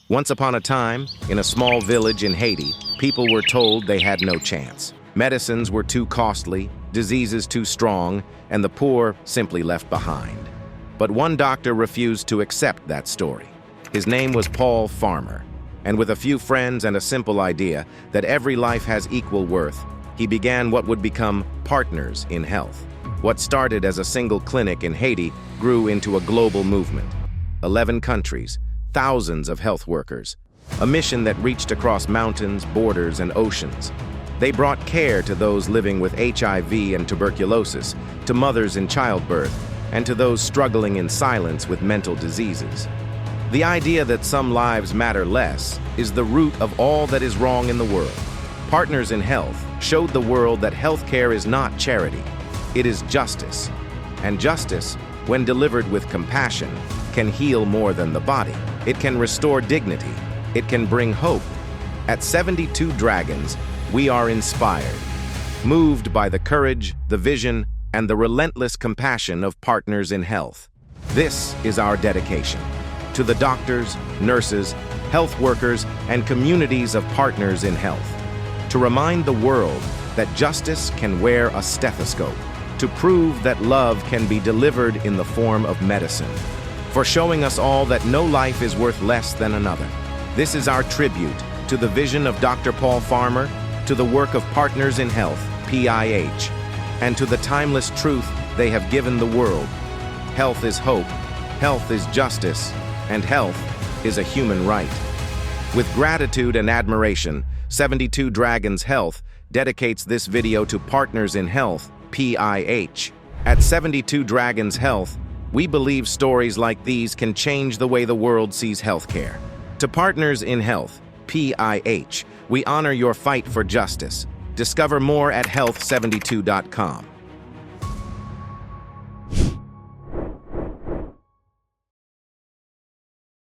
Once upon a time, in a small village in Haiti, people were told they had no chance. Medicines were too costly, diseases too strong, and the poor simply left behind. But one doctor refused to accept that story. His name was Paul Farmer, and with a few friends and a simple idea that every life has equal worth, he began what would become Partners in Health. What started as a single clinic in Haiti grew into a global movement. 11 countries, thousands of health workers, a mission that reached across mountains, borders, and oceans. They brought care to those living with HIV and tuberculosis, to mothers in childbirth, and to those struggling in silence with mental diseases. The idea that some lives matter less is the root of all that is wrong in the world. Partners in Health showed the world that healthcare is not charity, it is justice. And justice, when delivered with compassion, can heal more than the body. It can restore dignity. It can bring hope. At 72 Dragons, we are inspired, moved by the courage, the vision, and the relentless compassion of Partners in Health. This is our dedication to the doctors, nurses, health workers, and communities of Partners in Health, to remind the world that justice can wear a stethoscope, to prove that love can be delivered in the form of medicine, for showing us all that no life is worth less than another. This is our tribute to the vision of Dr. Paul Farmer, to the work of Partners in Health, PIH, and to the timeless truth they have given the world. Health is hope, health is justice, and health is a human right. With gratitude and admiration, 72 Dragons Health dedicates this video to Partners in Health, PIH. At 72 Dragons Health, we believe stories like these can change the way the world sees healthcare. To Partners in Health, PIH, we honor your fight for justice. Discover more at health72.com.